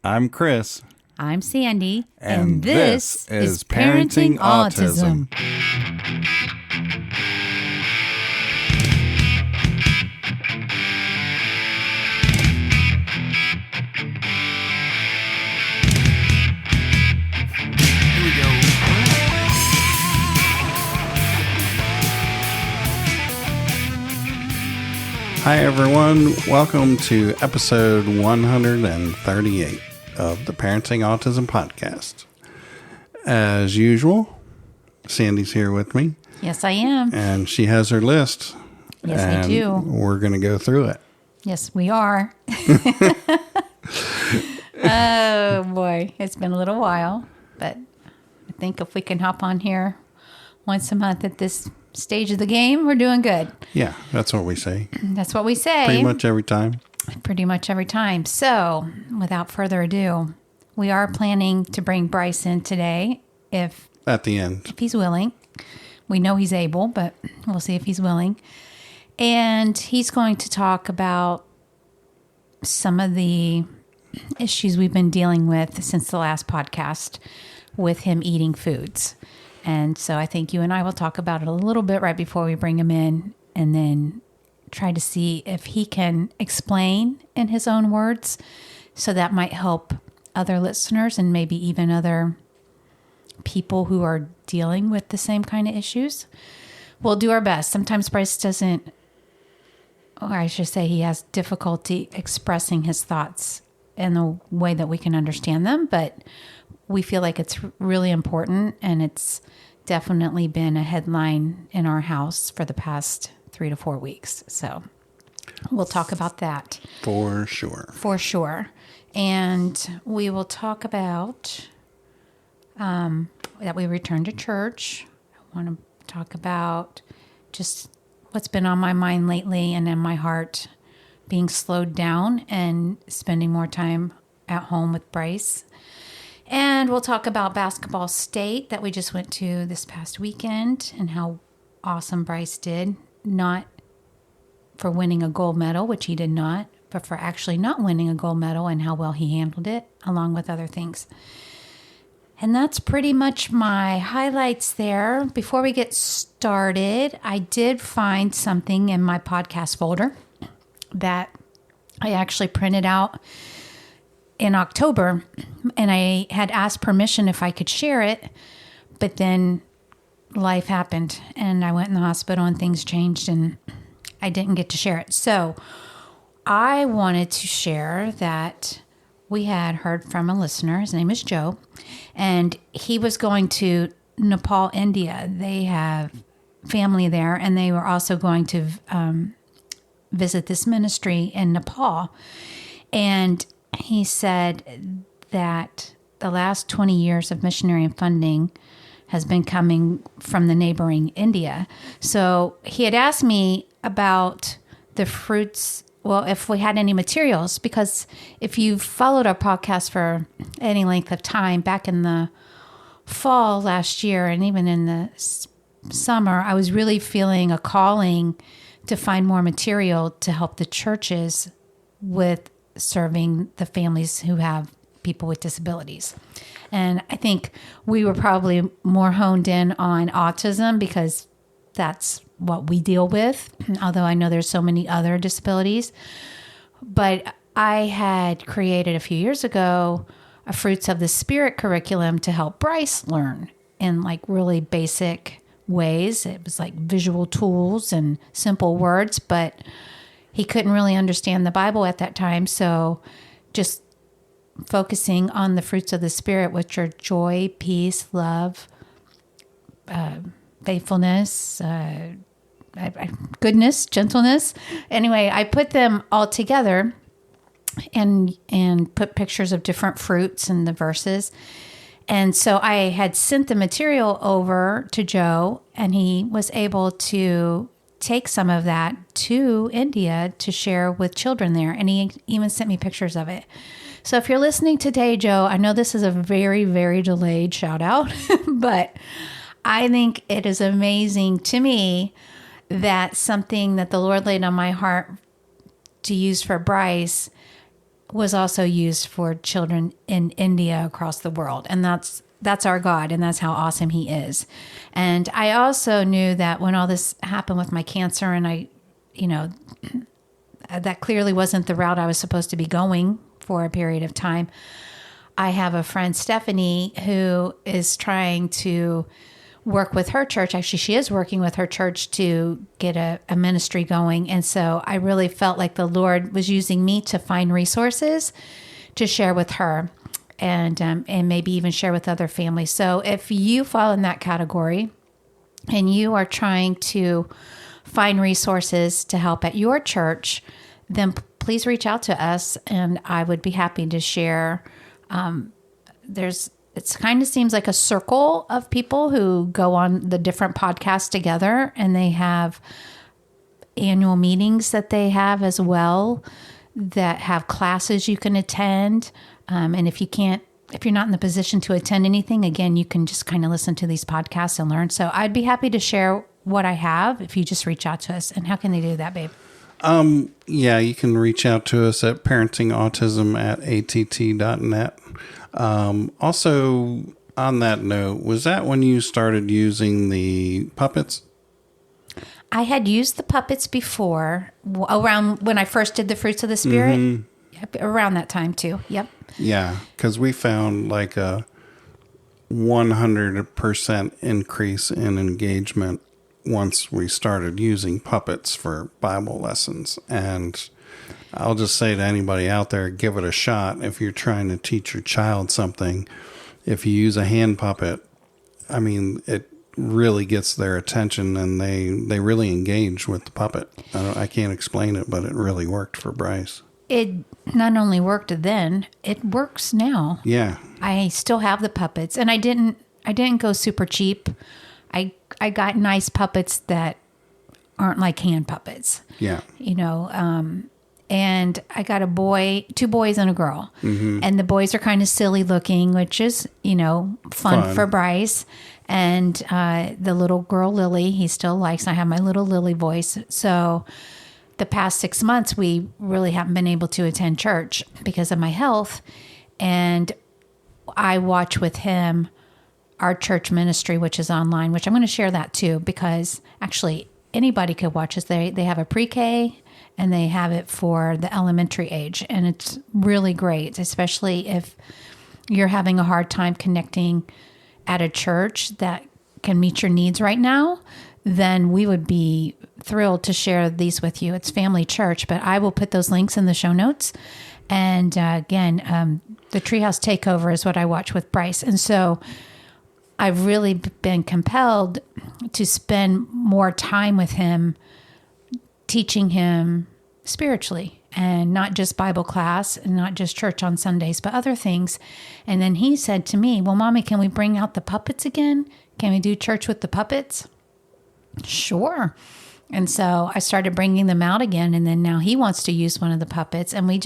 I'm Chris. I'm Sandy. And this is Parenting Autism. Here we go. Hi, everyone. Welcome to episode 138 of the Parenting Autism podcast. As usual, Sandy's here with me. Yes, I am. And she has her list. Yes, I do. We're going to go through it. Yes, we are. Oh, boy. It's been a little while, but I think if we can hop on here once a month at this stage of the game, we're doing good. Yeah, that's what we say. That's what we say. Pretty much every time. Pretty much every time. So, without further ado, we are planning to bring Bryce in today if he's willing. We know he's able, but we'll see if he's willing. And he's going to talk about some of the issues we've been dealing with since the last podcast with him eating foods. And so I think you and I will talk about it a little bit right before we bring him in, and then try to see if he can explain in his own words. So that might help other listeners and maybe even other people who are dealing with the same kind of issues. We'll do our best. Sometimes Bryce doesn't, or I should say he has difficulty expressing his thoughts in the way that we can understand them, but we feel like it's really important, and it's definitely been a headline in our house for the past 3 to 4 weeks. So we'll talk about that. For sure. For sure. And we will talk about that we returned to church. I want to talk about just what's been on my mind lately and in my heart, being slowed down and spending more time at home with Bryce. And we'll talk about basketball state that we just went to this past weekend and how awesome Bryce did. Not for winning a gold medal, which he did not, but for actually not winning a gold medal and how well he handled it, along with other things. And that's pretty much my highlights there. Before we get started, I did find something in my podcast folder that I actually printed out in October, and I had asked permission if I could share it, but then life happened and I went in the hospital and things changed and I didn't get to share it. So I wanted to share that we had heard from a listener. His name is Joe, and he was going to Nepal, India. They have family there, and they were also going to visit this ministry in Nepal. And he said that the last 20 years of missionary funding has been coming from the neighboring India. So he had asked me about the fruits, well, if we had any materials, because if you've followed our podcast for any length of time, back in the fall last year and even in the summer, I was really feeling a calling to find more material to help the churches with serving the families who have people with disabilities. And I think we were probably more honed in on autism because that's what we deal with, although I know there's so many other disabilities. But I had created a few years ago a Fruits of the Spirit curriculum to help Bryce learn in like really basic ways. It was like visual tools and simple words, but he couldn't really understand the Bible at that time. So just focusing on the fruits of the Spirit, which are joy, peace, love, faithfulness, goodness, gentleness. Anyway, I put them all together and put pictures of different fruits and the verses. And so I had sent the material over to Joe, and he was able to take some of that to India to share with children there. And he even sent me pictures of it. So if you're listening today, Joe, I know this is a very, very delayed shout out, but I think it is amazing to me that something that the Lord laid on my heart to use for Bryce was also used for children in India across the world. And that's our God, and that's how awesome he is. And I also knew that when all this happened with my cancer, and I, that clearly wasn't the route I was supposed to be going for a period of time. I have a friend, Stephanie, who is trying to work with her church. Actually, she is working with her church to get a ministry going. And so I really felt like the Lord was using me to find resources to share with her and maybe even share with other families. So if you fall in that category and you are trying to find resources to help at your church, then please reach out to us and I would be happy to share. It kind of seems like a circle of people who go on the different podcasts together, and they have annual meetings that they have as well that have classes you can attend. And if you're not in the position to attend anything, again, you can just kind of listen to these podcasts and learn. So I'd be happy to share what I have if you just reach out to us. And how can they do that, babe? Yeah, you can reach out to us at parentingautism@att.net. Also, on that note, was that when you started using the puppets? I had used the puppets before, around when I first did the Fruits of the Spirit. Mm-hmm. Yep, around that time too. Yep. Yeah, because we found like a 100% increase in engagement once we started using puppets for Bible lessons. And I'll just say to anybody out there, give it a shot. If you're trying to teach your child something, if you use a hand puppet, I mean, it really gets their attention and they really engage with the puppet. I can't explain it, but it really worked for Bryce. It not only worked then, it works now. Yeah. I still have the puppets, and I didn't go super cheap. I got nice puppets that aren't like hand puppets. Yeah. And I got two boys and a girl. Mm-hmm. And the boys are kind of silly looking, which is, fun for Bryce. And the little girl, Lily, he still likes. I have my little Lily voice. So the past 6 months, we really haven't been able to attend church because of my health. And I watch with him our church ministry, which is online, which I'm going to share that too, because actually anybody could watch us. They have a pre-K and they have it for the elementary age. And it's really great, especially if you're having a hard time connecting at a church that can meet your needs right now, then we would be thrilled to share these with you. It's family church, but I will put those links in the show notes. And again, the Treehouse Takeover is what I watch with Bryce. And so I've really been compelled to spend more time with him, teaching him spiritually, and not just Bible class and not just church on Sundays, but other things. And then he said to me, well, Mommy, can we bring out the puppets again? Can we do church with the puppets? Sure. And so I started bringing them out again. And then now he wants to use one of the puppets, and we'll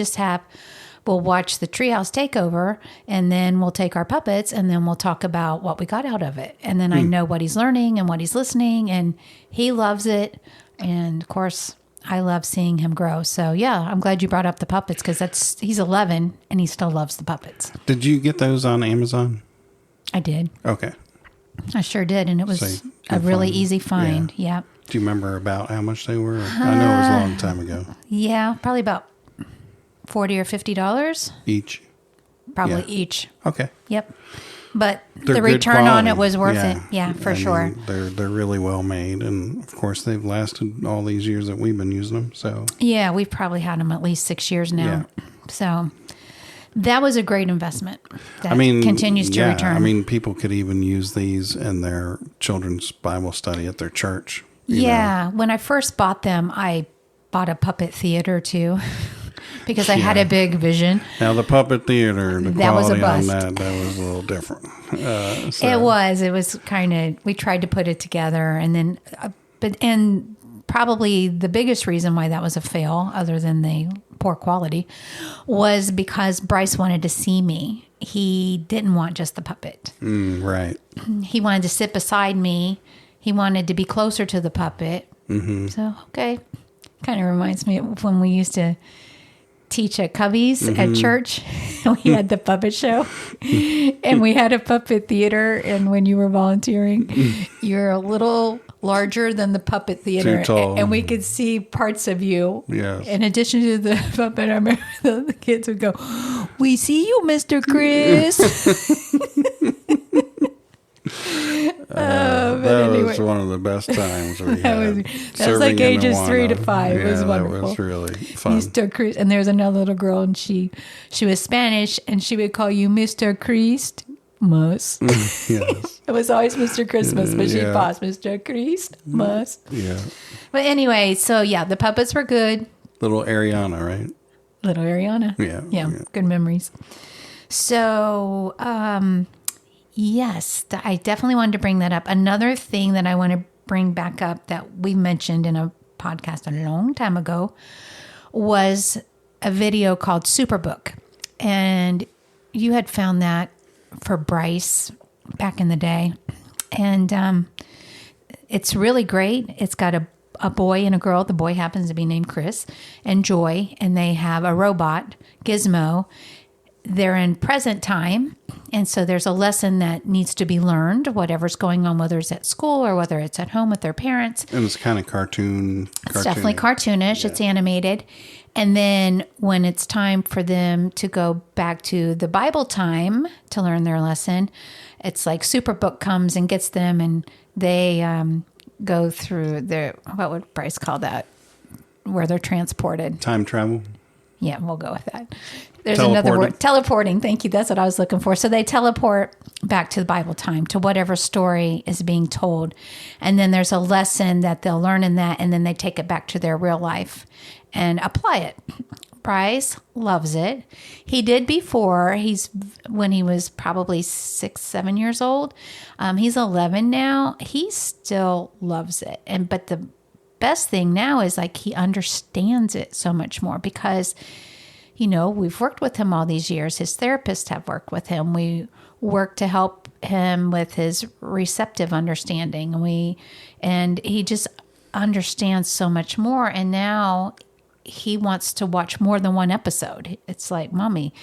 watch the Treehouse Takeover, and then we'll take our puppets, and then we'll talk about what we got out of it. And then I know what he's learning and what he's listening, and he loves it. And of course, I love seeing him grow. So yeah, I'm glad you brought up the puppets, because he's 11 and he still loves the puppets. Did you get those on Amazon? I did. Okay. I sure did. And it was a really easy find. Yeah. Do you remember about how much they were? I know it was a long time ago. Yeah, probably about $40 or $50 each. Probably each. Okay. Yep. But the return on it was worth it. Yeah, for sure. They're really well made, and of course they've lasted all these years that we've been using them. So yeah, we've probably had them at least 6 years now. Yeah. So that was a great investment. That continues to return. I mean, people could even use these in their children's Bible study at their church. Yeah. When I first bought them, I bought a puppet theater too. Because I had a big vision. Now the puppet theater, the that quality was a bust. on that was a little different. It was kind of, we tried to put it together, and then, and probably the biggest reason why that was a fail, other than the poor quality, was because Bryce wanted to see me. He didn't want just the puppet. Right. He wanted to sit beside me. He wanted to be closer to the puppet. Mm-hmm. So, okay. Kind of reminds me of when we used to teach at Cubby's at church. We had the puppet show, and we had a puppet theater. And when you were volunteering, you're a little larger than the puppet theater. Too tall. And we could see parts of you. Yes. In addition to the puppet, I remember the kids would go, "We see you, Mr. Chris." That was one of the best times we had. That was like ages 3 to 5. It was wonderful. That was really fun. Mr. Chris. And there's another little girl, and she was Spanish, and she would call you Mr. Christmas. Yes. It was always Mr. Christmas, but she paused, Mr. Christmas. Yeah. But anyway, so yeah, the puppets were good. Little Ariana, right? Little Ariana. Yeah. Good memories. So, yes, I definitely wanted to bring that up. Another thing that I want to bring back up that we mentioned in a podcast a long time ago was a video called Superbook. And you had found that for Bryce back in the day. And it's really great. It's got a boy and a girl. The boy happens to be named Chris and Joy, and they have a robot, Gizmo. They're in present time, and so there's a lesson that needs to be learned, whatever's going on, whether it's at school or whether it's at home with their parents. And it's kind of It's definitely cartoonish. Yeah. It's animated. And then when it's time for them to go back to the Bible time to learn their lesson, it's like Superbook comes and gets them, and they go through their, what would Bryce call that, where they're transported? Time travel. Yeah, we'll go with that. There's another word. Teleporting. Thank you. That's what I was looking for. So they teleport back to the Bible time, to whatever story is being told. And then there's a lesson that they'll learn in that, and then they take it back to their real life and apply it. Bryce loves it. He did before. When he was probably 6, 7 years old. He's 11 now. He still loves it. But the best thing now is like he understands it so much more because, we've worked with him all these years. His therapists have worked with him. We work to help him with his receptive understanding. And he just understands so much more. And now he wants to watch more than one episode. It's like, Mommy,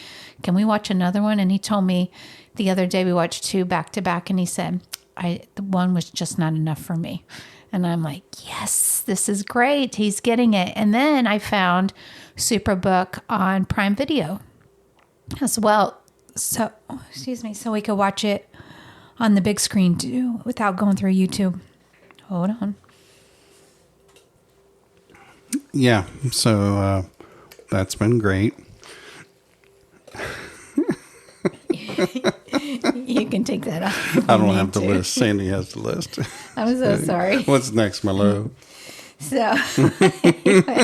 can we watch another one? And he told me the other day we watched 2 back to back, and he said, the one was just not enough for me. And I'm like, yes, this is great. He's getting it. And then I found Superbook on Prime Video as well. So, so we could watch it on the big screen too without going through YouTube. Hold on. Yeah, so that's been great. You can take that off. I don't have the list. Sandy has the list. I'm so sorry. What's next, my love? So, anyway,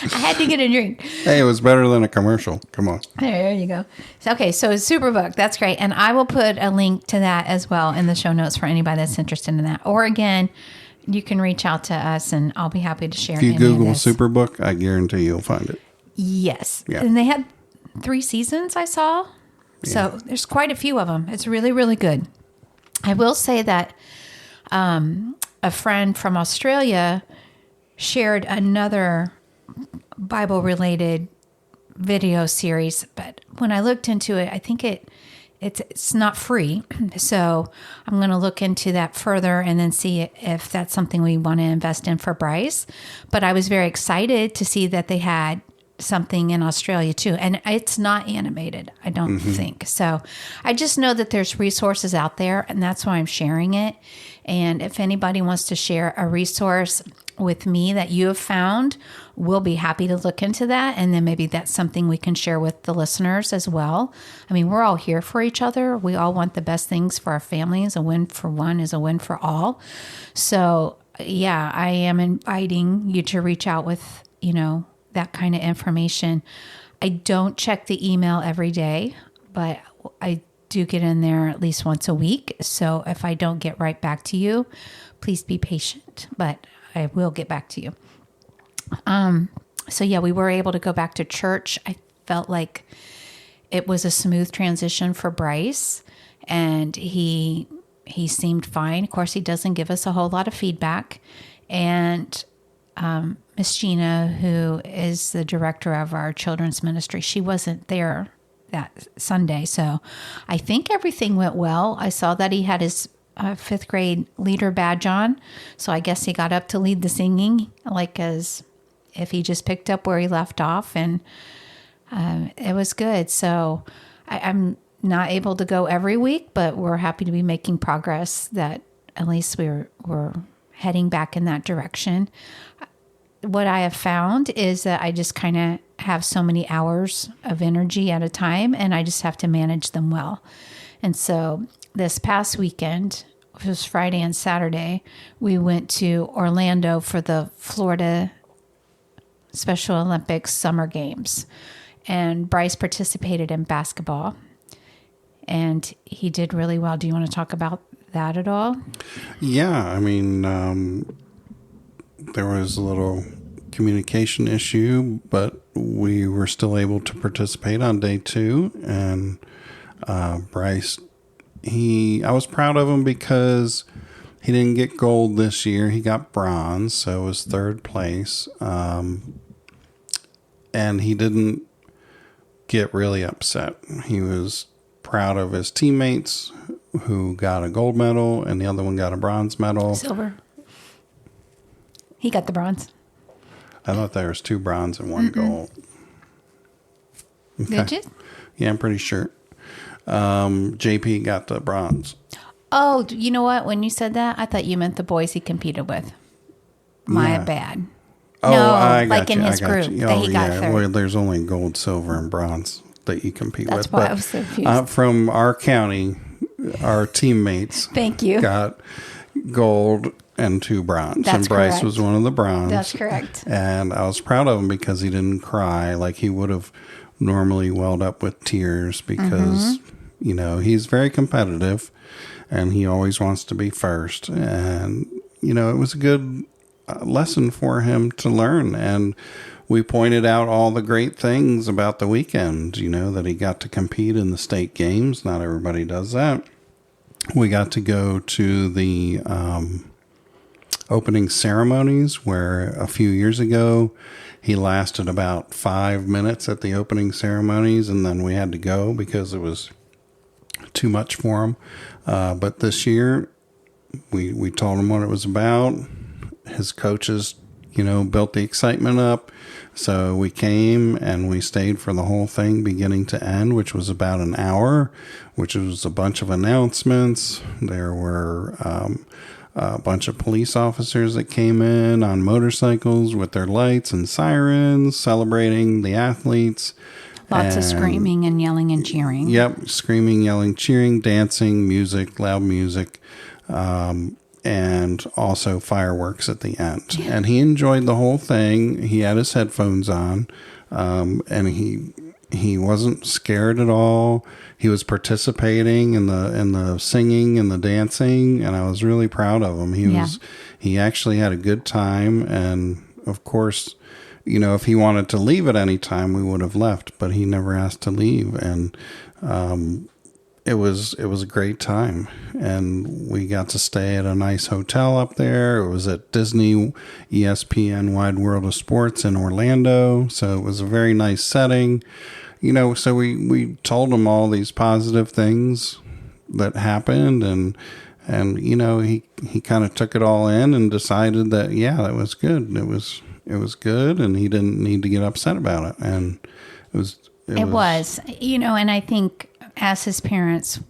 I had to get a drink. Hey, it was better than a commercial. Come on. There you go. Okay, so Superbook. That's great. And I will put a link to that as well in the show notes for anybody that's interested in that. Or again, you can reach out to us, and I'll be happy to share. If you Google Superbook, I guarantee you'll find it. Yes. Yeah. And they had 3 seasons, I saw. So there's quite a few of them. It's really, really good. I will say that a friend from Australia shared another Bible-related video series, but when I looked into it, I think it's not free. So I'm going to look into that further and then see if that's something we want to invest in for Bryce. But I was very excited to see that they had something in Australia too. And it's not animated, I don't think. So I just know that there's resources out there, and that's why I'm sharing it. And if anybody wants to share a resource with me that you have found, we'll be happy to look into that. And then maybe that's something we can share with the listeners as well. I mean, we're all here for each other. We all want the best things for our families. A win for one is a win for all. So yeah, I am inviting you to reach out with, that kind of information. I don't check the email every day, but I do get in there at least once a week. So if I don't get right back to you, please be patient, but I will get back to you. So yeah, we were able to go back to church. I felt like it was a smooth transition for Bryce, and he seemed fine. Of course, he doesn't give us a whole lot of feedback, and Miss Gina, who is the director of our children's ministry, she wasn't there that Sunday. So I think everything went well. I saw that he had his fifth grade leader badge on. So I guess he got up to lead the singing, like as if he just picked up where he left off. And it was good. So I'm not able to go every week, but we're happy to be making progress, that at least we're heading back in that direction. What I have found is that I just kind of have so many hours of energy at a time, and I just have to manage them well. And so this past weekend, which was Friday and Saturday, we went to Orlando for the Florida Special Olympics Summer Games. And Bryce participated in basketball, and he did really well. Do you want to talk about that at all? Yeah, I mean, there was a little communication issue, but we were still able to participate on day 2. And Bryce, I was proud of him because he didn't get gold this year. He got bronze, so it was 3rd place. And he didn't get really upset. He was proud of his teammates who got a gold medal, and the other one got a bronze medal. Silver. He got the bronze. I thought there was 2 bronze and 1 gold. Okay. Did you? Yeah, I'm pretty sure. JP got the bronze. Oh, you know what? When you said that, I thought you meant the boys he competed with. My bad. Oh, no, I got like you. in his group that he got third. Well, there's only gold, silver, and bronze that you compete with. That's why I was so confused. From our county, our teammates Thank you. got gold and 2 bronze. That's and Bryce correct. was one of the bronze. That's correct. And I was proud of him because he didn't cry like he would have normally welled up with tears because, you know, he's very competitive and he always wants to be first. And, you know, it was a good lesson for him to learn. And we pointed out all the great things about the weekend, you know, that he got to compete in the state games. Not everybody does that. We got to go to the opening ceremonies where a few years ago he lasted about 5 minutes at the opening ceremonies, and then we had to go because it was too much for him. But this year we told him what it was about. His coaches, you know, built the excitement up. So we came and we stayed for the whole thing beginning to end, which was about an hour, which was a bunch of announcements. There were a bunch of police officers that came in on motorcycles with their lights and sirens celebrating the athletes. Lots of screaming and yelling and cheering. Yep, screaming, yelling, cheering, dancing, music, loud music. And also fireworks at the end. Yeah. And he enjoyed the whole thing. He had his headphones on, and he wasn't scared at all. He was participating in the singing and the dancing, and I was really proud of him. He actually had a good time, and of course, you know, if he wanted to leave at any time, we would have left, but he never asked to leave, and it was a great time, and we got to stay at a nice hotel up there. It was at Disney ESPN Wide World of Sports in Orlando, so it was a very nice setting. You know, so we told him all these positive things that happened, and you know, he kind of took it all in and decided that that was good. It was good, and he didn't need to get upset about it, and it was you know, and I think as his parents,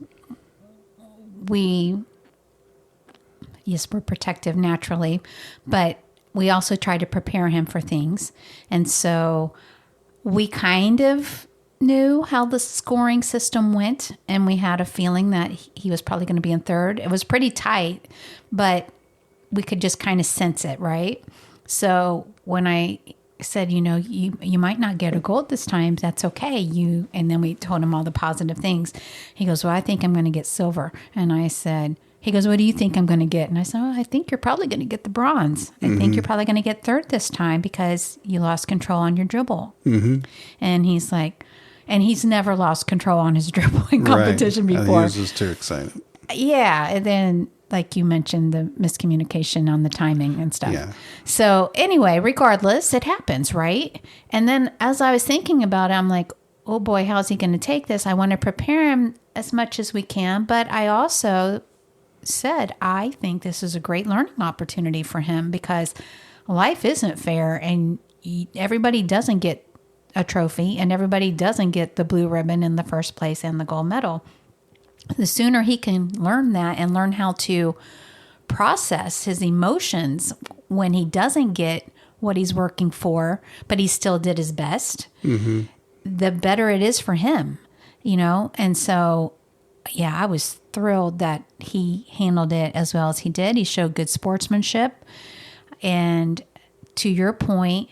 we're protective naturally, but we also try to prepare him for things. And so we kind of knew how the scoring system went, and we had a feeling that he was probably going to be in third. It was pretty tight, but we could just kind of sense it, right? So when I said, you know, you might not get a gold this time, that's okay. And then we told him all the positive things. He goes, well, I think I'm going to get silver. And I said, he goes, what do you think I'm going to get? And I said, I think you're probably going to get the bronze. I think you're probably going to get third this time because you lost control on your dribble. And he's like, and he's never lost control on his dribble in competition before. He was just too excited. Yeah. And then like you mentioned, the miscommunication on the timing and stuff. Yeah. So anyway, regardless, it happens, right? And then as I was thinking about it, I'm like, oh boy, how's he going to take this? I want to prepare him as much as we can. But I also said, I think this is a great learning opportunity for him because life isn't fair and everybody doesn't get a trophy and everybody doesn't get the blue ribbon in the first place and the gold medal. The sooner he can learn that and learn how to process his emotions when he doesn't get what he's working for, but he still did his best, the better it is for him, you know? And so, yeah, I was thrilled that he handled it as well as he did. He showed good sportsmanship. And to your point,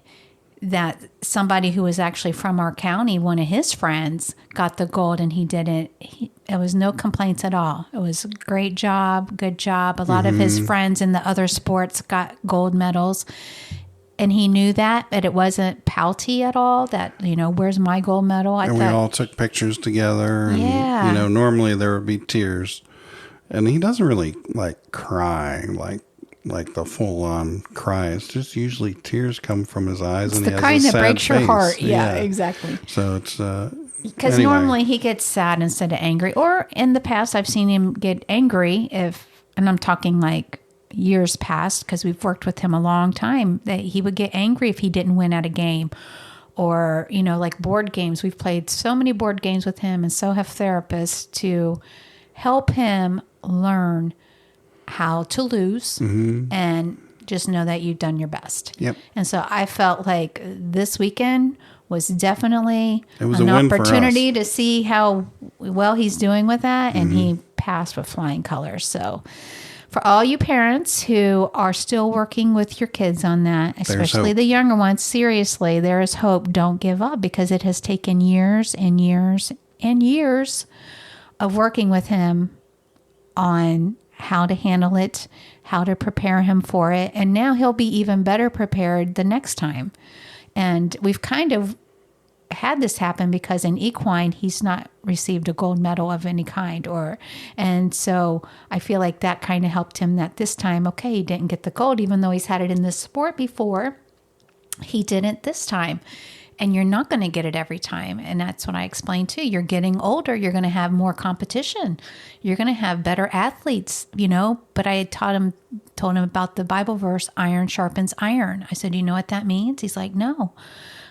that somebody who was actually from our county, one of his friends, got the gold and he didn't. It was no complaints at all. It was a great job, good job. A lot of his friends in the other sports got gold medals. And he knew that, but it wasn't pouty at all that, you know, where's my gold medal? We all took pictures together. And, you know, normally there would be tears. And he doesn't really, like, cry, like the full-on cry. It's just usually tears come from his eyes. It's and the he has kind a that sad breaks your face. heart. Yeah, exactly. So it's... Because normally he gets sad instead of angry. Or in the past, I've seen him get angry and I'm talking like years past because we've worked with him a long time, that he would get angry if he didn't win at a game. Or, you know, like board games. We've played so many board games with him and so have therapists to help him learn how to lose and just know that you've done your best. Yep. And so I felt like this weekend was definitely an opportunity to see how well he's doing with that. And he passed with flying colors. So for all you parents who are still working with your kids on that, especially the younger ones, seriously, there is hope. Don't give up because it has taken years and years and years of working with him on how to handle it, how to prepare him for it. And now he'll be even better prepared the next time. And we've kind of had this happen because in equine, he's not received a gold medal of any kind. And so I feel like that kind of helped him that this time, okay, he didn't get the gold, even though he's had it in this sport before. He didn't this time. And you're not going to get it every time. And that's what I explained too. You're getting older. You're going to have more competition. You're going to have better athletes, you know. But I had told him about the Bible verse, iron sharpens iron. I said, you know what that means? He's like, no.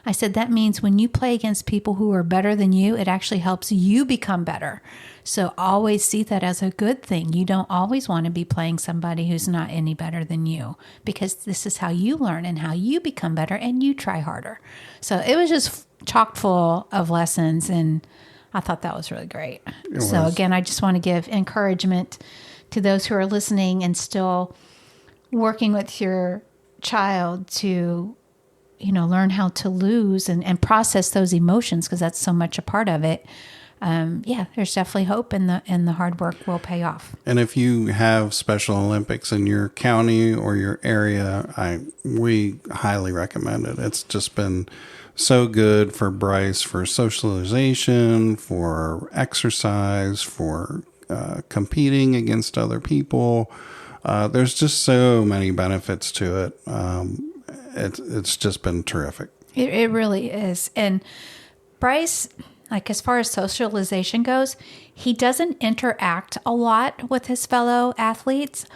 I said, that means when you play against people who are better than you, it actually helps you become better. So always see that as a good thing. You don't always want to be playing somebody who's not any better than you, because this is how you learn and how you become better and you try harder. So it was just chock full of lessons, and I thought that was really great. So again, I just want to give encouragement to those who are listening and still working with your child to, you know, learn how to lose and process those emotions, because that's so much a part of it. There's definitely hope, and the hard work will pay off. And if you have Special Olympics in your county or your area, we highly recommend it. It's just been so good for Bryce, for socialization, for exercise, for competing against other people. There's just so many benefits to it. It's just been terrific. It really is. And Bryce, like as far as socialization goes, he doesn't interact a lot with his fellow athletes,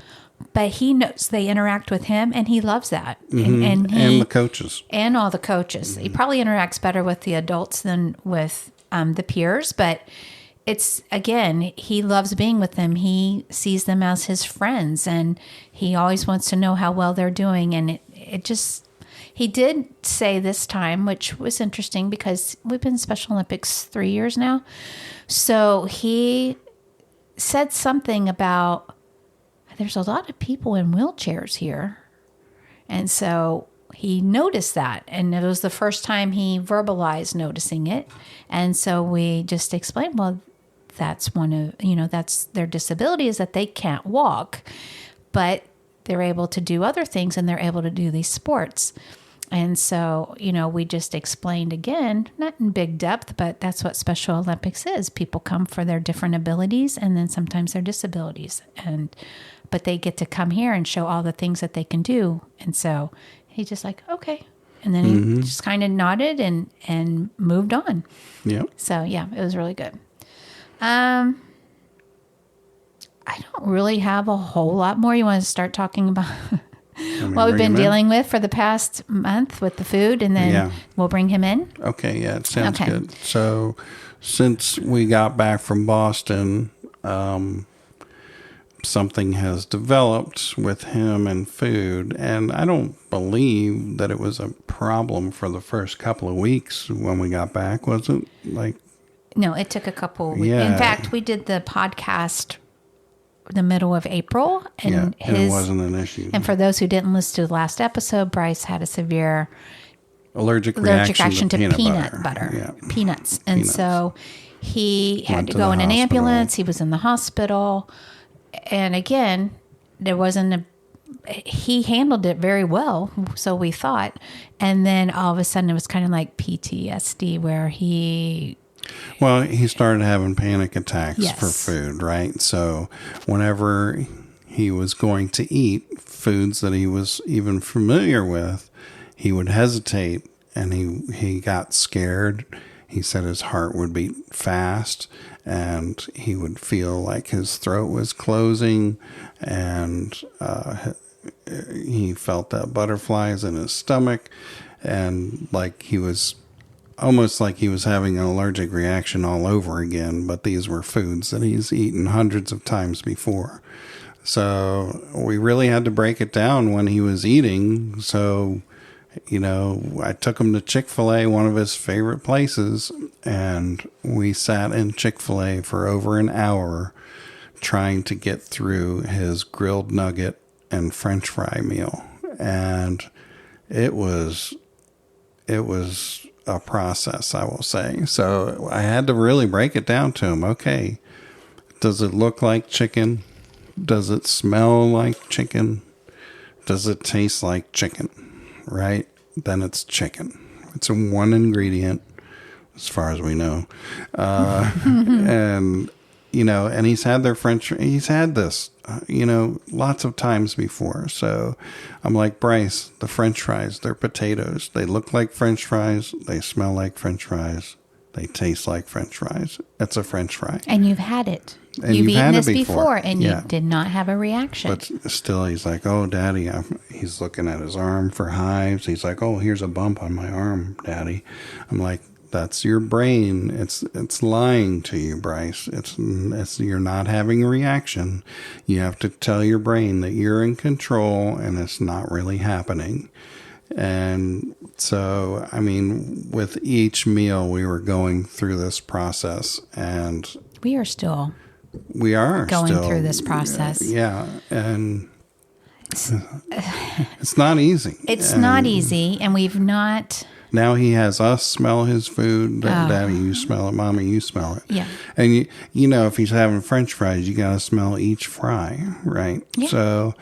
but he knows they interact with him, and he loves that. And the coaches. And all the coaches. He probably interacts better with the adults than with the peers, but it's, again, he loves being with them. He sees them as his friends, and he always wants to know how well they're doing. And it just... He did say this time, which was interesting because we've been in Special Olympics 3 years now. So he said something about, there's a lot of people in wheelchairs here. And so he noticed that. And it was the first time he verbalized noticing it. And so we just explained, well, that's one of, that's their disability, is that they can't walk, but they're able to do other things, and they're able to do these sports. And so, we just explained again, not in big depth, but that's what Special Olympics is. People come for their different abilities and then sometimes their disabilities. but they get to come here and show all the things that they can do. And so he just like, okay. And then he just kind of nodded and moved on. Yeah. So yeah, it was really good. I don't really have a whole lot more. You want to start talking about what we've been dealing with for the past month with the food, and then we'll bring him in? Okay, yeah, it sounds good. So since we got back from Boston, something has developed with him and food, and I don't believe that it was a problem for the first couple of weeks when we got back, was it? No, it took a couple weeks. Yeah. In fact, we did the podcast the middle of April, and it wasn't an issue. And for those who didn't listen to the last episode, Bryce had a severe allergic reaction to peanut butter. Yeah. Peanuts. And so he had to go in an ambulance. He was in the hospital. And again, he handled it very well, so we thought. And then all of a sudden it was kind of like PTSD where he started having panic attacks for food, right? So whenever he was going to eat foods that he was even familiar with, he would hesitate and he got scared. He said his heart would beat fast and he would feel like his throat was closing, and he felt that butterflies in his stomach, and like he was almost like he was having an allergic reaction all over again, but these were foods that he's eaten hundreds of times before. So we really had to break it down when he was eating. So, I took him to Chick-fil-A, one of his favorite places, and we sat in Chick-fil-A for over an hour trying to get through his grilled nugget and French fry meal. And it was a process, I will say. So I had to really break it down to him. Okay, does it look like chicken? Does it smell like chicken? Does it taste like chicken? Right? Then it's chicken. It's a one ingredient, as far as we know. And he's had he's had this, lots of times before. So I'm like, Bryce, the French fries, they're potatoes. They look like French fries. They smell like French fries. They taste like French fries. It's a French fry. And you've had it. And you've eaten this before, and you did not have a reaction. But still, he's like, oh, Daddy, he's looking at his arm for hives. He's like, oh, here's a bump on my arm, Daddy. I'm like, that's your brain. It's lying to you, Bryce. It's you're not having a reaction. You have to tell your brain that you're in control and it's not really happening. And so, with each meal, we were going through this process, and we are still going through this process. Yeah. And it's not easy. It's not easy. And we've not. Now he has us smell his food. Daddy, you smell it. Mommy, you smell it. Yeah. And if he's having French fries, you got to smell each fry, right? Yeah. So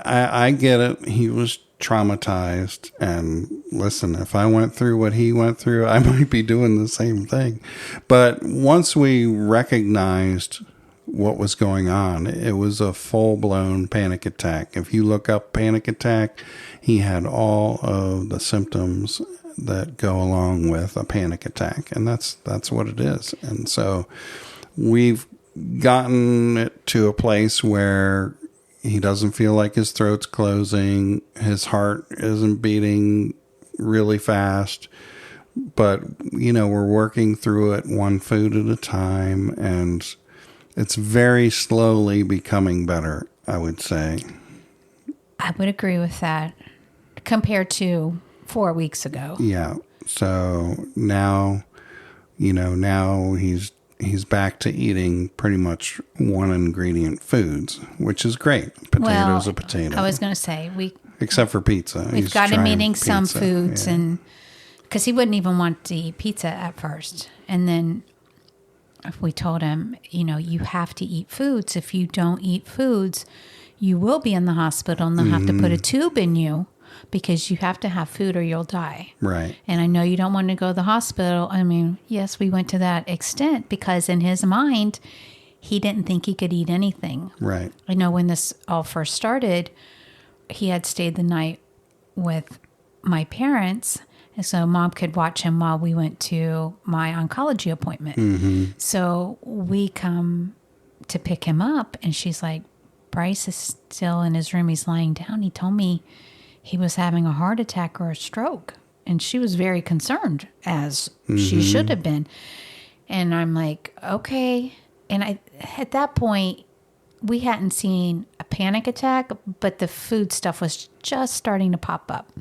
I get it. He was traumatized, and listen, if I went through what he went through, I might be doing the same thing. But once we recognized what was going on, it was a full-blown panic attack. If you look up panic attack, he had all of the symptoms that go along with a panic attack, and that's what it is. And so we've gotten it to a place where he doesn't feel like his throat's closing. His heart isn't beating really fast. But, we're working through it one food at a time. And it's very slowly becoming better, I would say. I would agree with that compared to 4 weeks ago. Yeah. So now, now he's back to eating pretty much one ingredient foods, which is great. Potato's a potato. I was going to say except for pizza. We've got him eating some foods, and because he wouldn't even want to eat pizza at first, and then we told him, you have to eat foods. If you don't eat foods, you will be in the hospital, and they'll have to put a tube in you. Because you have to have food or you'll die. Right. And I know you don't want to go to the hospital. Yes, we went to that extent because in his mind, he didn't think he could eat anything. Right. I know when this all first started, he had stayed the night with my parents, and so Mom could watch him while we went to my oncology appointment. Mm-hmm. So we come to pick him up, and she's like, Bryce is still in his room. He's lying down. He told me he was having a heart attack or a stroke. And she was very concerned, as she should have been. And I'm like, okay. And at that point, we hadn't seen a panic attack, but the food stuff was just starting to pop up.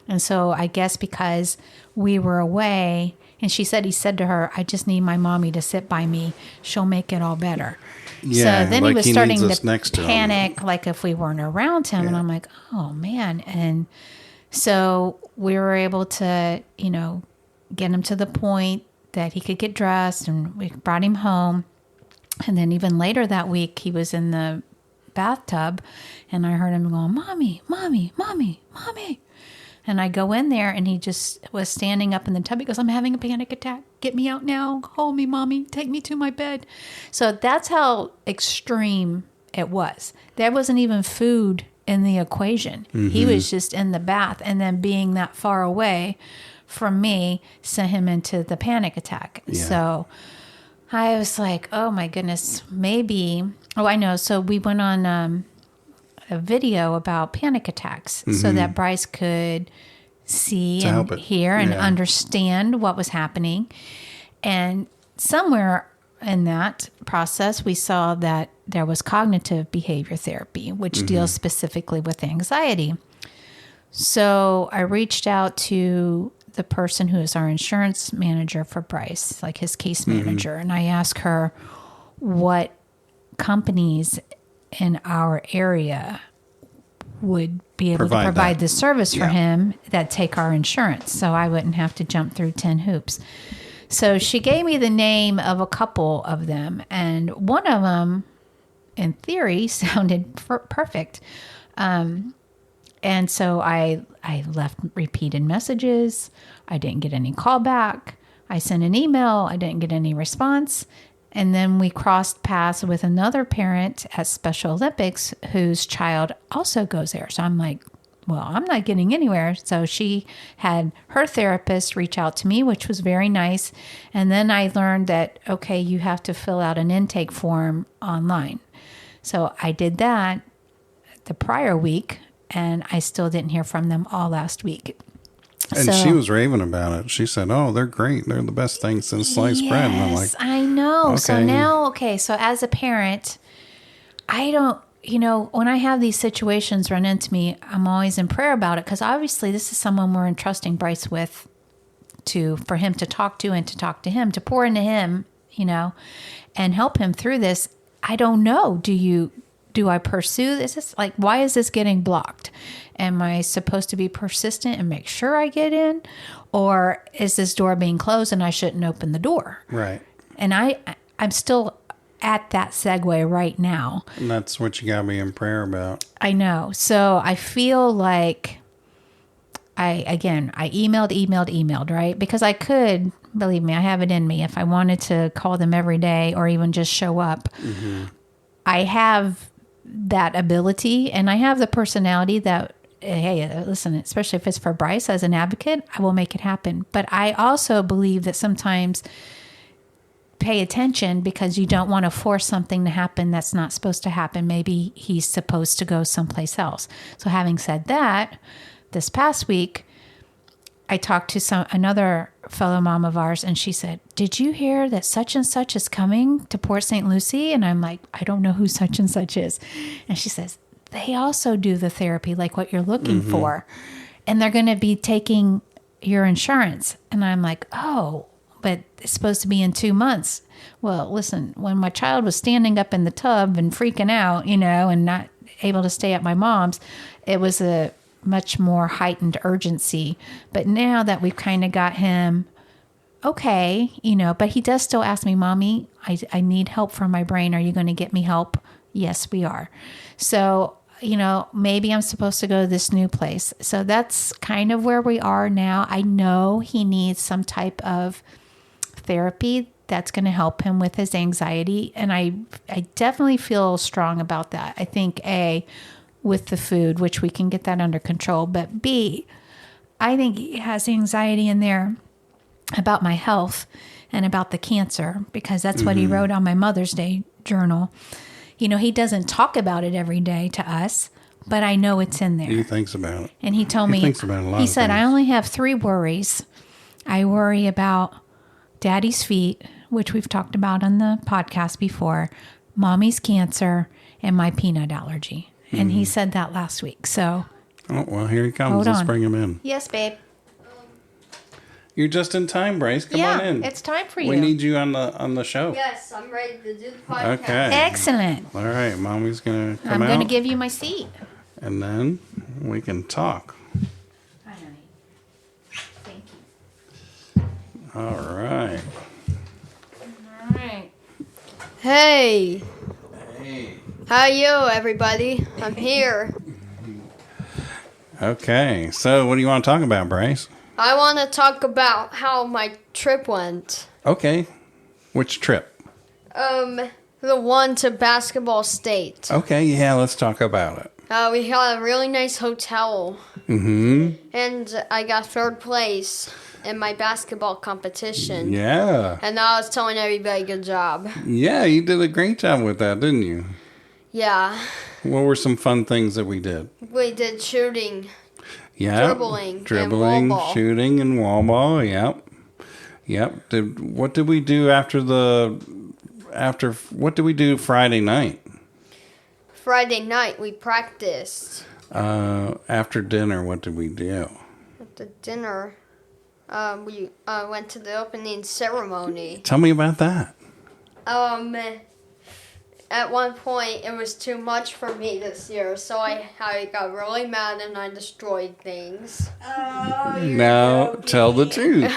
And so I guess because we were away, and he said to her, I just need my mommy to sit by me. She'll make it all better. Yeah, so then like he was he starting needs us to next to him. panic, like if we weren't around him. Yeah. And I'm like, oh, man. And so we were able to, get him to the point that he could get dressed, and we brought him home. And then even later that week, he was in the bathtub, and I heard him going, Mommy, Mommy, Mommy, Mommy. And I go in there, and he just was standing up in the tub. He goes, I'm having a panic attack. Get me out now. Hold me, Mommy. Take me to my bed. So that's how extreme it was. There wasn't even food in the equation. He was just in the bath. And then being that far away from me sent him into the panic attack. Yeah. So I was like, oh my goodness, maybe. Oh, I know. So we went on a video about panic attacks so that Bryce could see and hear and understand what was happening. And somewhere in that process, we saw that there was cognitive behavior therapy, which deals specifically with anxiety. So I reached out to the person who is our insurance manager for Bryce, like his case manager, and I asked her what companies in our area would be able to provide the service for him that take our insurance, so I wouldn't have to jump through 10 hoops. So she gave me the name of a couple of them, and one of them, in theory, sounded perfect. And so I left repeated messages. I didn't get any call back. I sent an email. I didn't get any response. And then we crossed paths with another parent at Special Olympics whose child also goes there. So I'm like, well, I'm not getting anywhere. So she had her therapist reach out to me, which was very nice. And then I learned that, okay, you have to fill out an intake form online. So I did that the prior week, and I still didn't hear from them all last week. And she was raving about it. She said, oh, they're great. They're the best thing since sliced bread. And I'm like, I know. Okay. So now, so as a parent, I don't, when I have these situations run into me, I'm always in prayer about it, because obviously this is someone we're entrusting Bryce with for him to talk to and to talk to him, to pour into him, and help him through this. I don't know. Do I pursue this? Is like, why is this getting blocked? Am I supposed to be persistent and make sure I get in? Or is this door being closed and I shouldn't open the door? right. And I'm still at that segue right now. And that's what you got me in prayer about. I know. So I feel like I emailed, right? Because I could, believe me, I have it in me. If I wanted to call them every day or even just show up, I have that ability, and I have the personality that, hey, listen, especially if it's for Bryce as an advocate, I will make it happen. But I also believe that sometimes pay attention, because you don't want to force something to happen that's not supposed to happen. Maybe he's supposed to go someplace else. So having said that, this past week, I talked to another fellow mom of ours, and she said, did you hear that such and such is coming to Port St. Lucie? And I'm like, I don't know who such and such is. And she says, they also do the therapy like what you're looking for. And they're going to be taking your insurance. And I'm like, oh, but it's supposed to be in 2 months. Well, listen, when my child was standing up in the tub and freaking out, and not able to stay at my mom's, it was a much more heightened urgency. But now that we've kind of got him okay, but he does still ask me, Mommy, I need help from my brain. Are you going to get me help? Yes, we are. So, maybe I'm supposed to go to this new place. So that's kind of where we are now. I know he needs some type of therapy that's going to help him with his anxiety. And I definitely feel strong about that. I think A, with the food, which we can get that under control, but B, I think he has anxiety in there about my health and about the cancer, because that's what he wrote on my Mother's Day journal. You know, he doesn't talk about it every day to us, but I know it's in there. He thinks about it. And he told me, thinks about a lot he of said, things. I only have 3 worries. I worry about Daddy's feet, which we've talked about on the podcast before, Mommy's cancer, and my peanut allergy. And he said that last week. So, Oh, well, here he comes. Hold Let's on. bring him in. yes, babe. You're just in time, Bryce. Come on in. It's time for you. We need you on the show. Yes, I'm ready to do the podcast. Okay. Excellent. All right, Mommy's going to come I'm out. going to give you my seat. And then we can talk. Hi, honey. Thank you. All right. All right. Hey, Hey. how you, everybody? I'm here. Okay, so what do you want to talk about, Bryce? I want to talk about how my trip went. Okay. Which trip? The one to Basketball State. Okay, yeah, let's talk about it. We had a really nice hotel, Mm-hmm. and I got 3rd place in my basketball competition. Yeah. And I was telling everybody, good job. Yeah, you did a great job with that, didn't you? Yeah, What were some fun things that we did? we did shooting. Yeah. Dribbling and wall ball. Shooting and wall ball, yep. Yep. What did we do what did we do Friday night? Friday night, we practiced. After dinner, what did we do? At the dinner, we went to the opening ceremony. Tell me about that. At one point, it was too much for me this year, so I got really mad and I destroyed things. Now, tell the truth.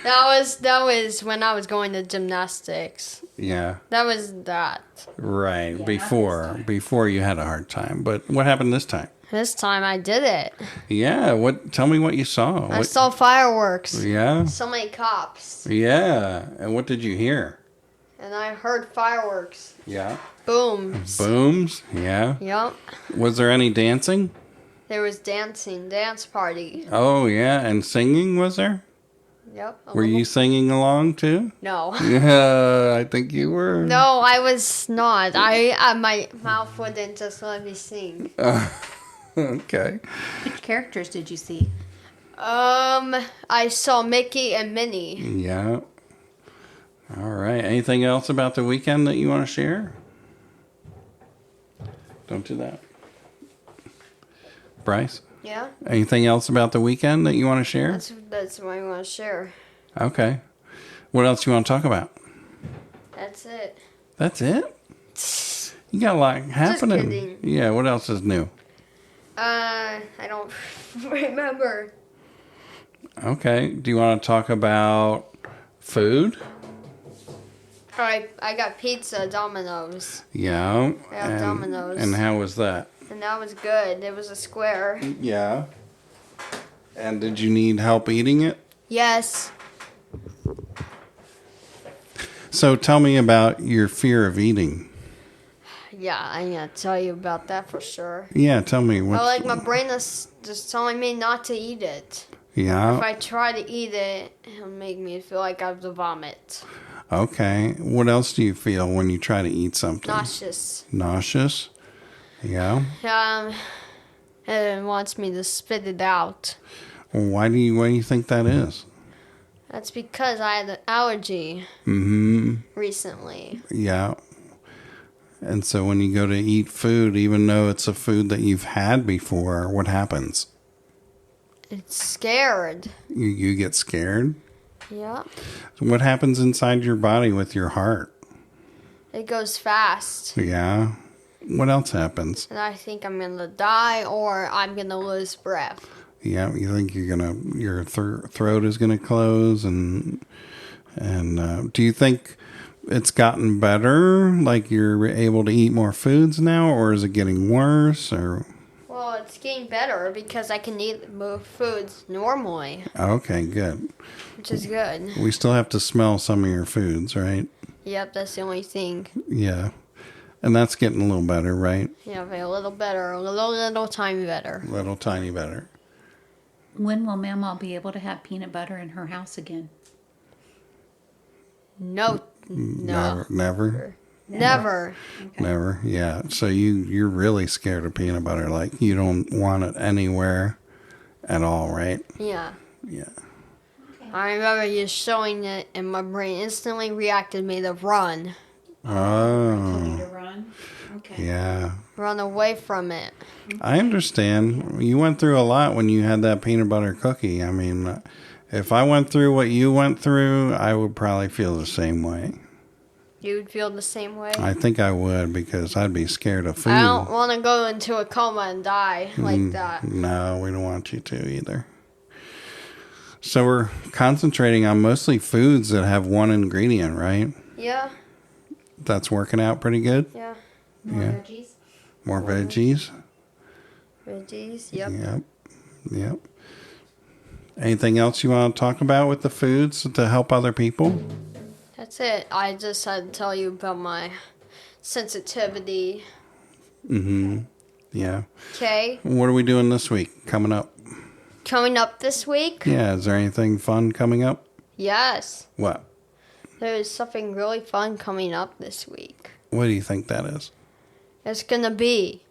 That was when I was going to gymnastics. Yeah, That was that. right. Before you had a hard time. But what happened this time? This time I did it. Yeah, tell me what you saw. I saw fireworks. Yeah? So many cops. Yeah. And what did you hear? And I heard fireworks. Yeah. Booms. Booms? Yeah. Yup. Was there any dancing? There was dance party. Oh, yeah. And singing, was there? Yep. Were you singing along too? No. Yeah, I think you were. No, I was not. My mouth wouldn't just let me sing. Okay. Which characters did you see? I saw Mickey and Minnie. Yeah. All right. Anything else about the weekend that you want to share? Don't do that. Bryce? Yeah, Anything else about the weekend that you want to share? that's what I want to share. Okay. What else you want to talk about? That's it. That's it? You got a lot happening. kidding. Yeah, what else is new? I don't remember. Okay. Do you want to talk about food? I got pizza, Domino's, Yeah. Yeah, Domino's. And how was that? and that was good. It was a square. Yeah. And did you need help eating it? Yes. So tell me about your fear of eating. Yeah, I'm gonna tell you about that for sure. Yeah, tell me what. Like my brain is just telling me not to eat it. Yeah. If I try to eat it, it'll make me feel like I have to vomit. Okay. What else do you feel when you try to eat something? Nauseous. Nauseous? Yeah. It wants me to spit it out. Why do you think that is? That's because I had an allergy Mm-hmm. recently. Yeah. And so when you go to eat food, even though it's a food that you've had before, what happens? It's scared. You get scared? Yeah. What happens inside your body with your heart? It goes fast. Yeah. What else happens? And I think I'm going to die or I'm going to lose breath. Yeah, you think your throat is gonna close, and do you think it's gotten better? Like you're able to eat more foods now, or is it getting worse? Or Well, it's getting better because I can eat more foods normally, Okay, good. which is good. We still have to smell some of your foods, right? Yep, that's the only thing. Yeah. And that's getting a little better, right? Yeah, a little better, a little tiny better. A little tiny better. When will Mama be able to have peanut butter in her house again? No. Never. Never. Okay. Never. Yeah. So you're really scared of peanut butter. Like you don't want it anywhere at all, right? Yeah. Yeah. I remember you showing it, and my brain instantly reacted me to run. Told you Oh. to run? Okay. Yeah. Run away from it. I understand. You went through a lot when you had that peanut butter cookie. I mean, if I went through what you went through, I would probably feel the same way. You would feel the same way? I think I would because I'd be scared of food. I don't want to go into a coma and die like that. No, we don't want you to either. So we're concentrating on mostly foods that have one ingredient, right? Yeah. That's working out pretty good. Yeah. More Yeah. veggies? More veggies. Veggies. Yep. Yep. Yep. Anything else you want to talk about with the foods to help other people? That's it. I just had to tell you about my sensitivity. Mm-hmm. Yeah. Okay. What are we doing this week? Coming up? Coming up this week? Yeah. Is there anything fun coming up? Yes. What? There's something really fun coming up this week. What do you think that is? It's going to be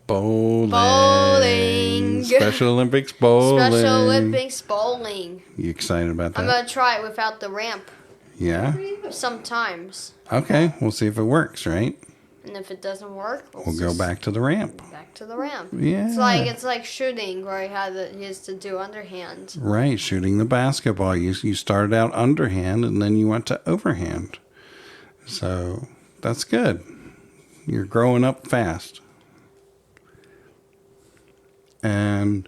Bowling. Bowling. Special Olympics bowling. Special Olympics bowling. You excited about that? I'm going to try it without the ramp Yeah? sometimes. Okay. We'll see if it works, right? And if it doesn't work, We'll go back to the ramp. back to the ramp. Yeah. It's like shooting where he used to do underhand. Right. Shooting the basketball. You started out underhand and then you went to overhand. So that's good. You're growing up fast. And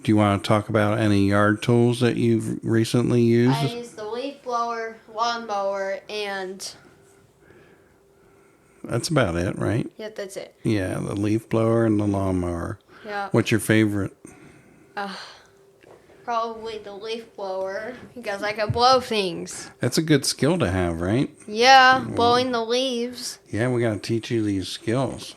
do you want to talk about any yard tools that you've recently used? I used the leaf blower, lawnmower, and That's about it, right? yeah, that's it. Yeah, the leaf blower and the lawnmower. Yeah, What's your favorite? probably the leaf blower because I can blow things. That's a good skill to have, right? Yeah, blowing the leaves. Yeah, we got to teach you these skills.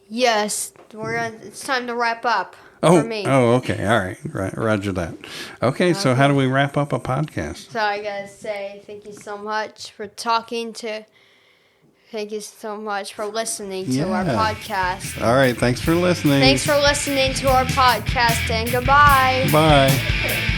Yes, it's time to wrap up Oh, for me. okay. All right. Right. Roger that. Okay, so how do we wrap up a podcast? So I gotta say thank you so much for talking to. Thank you so much for listening to our Yeah. podcast. All right. Thanks for listening. Thanks for listening to our podcast and goodbye. Bye.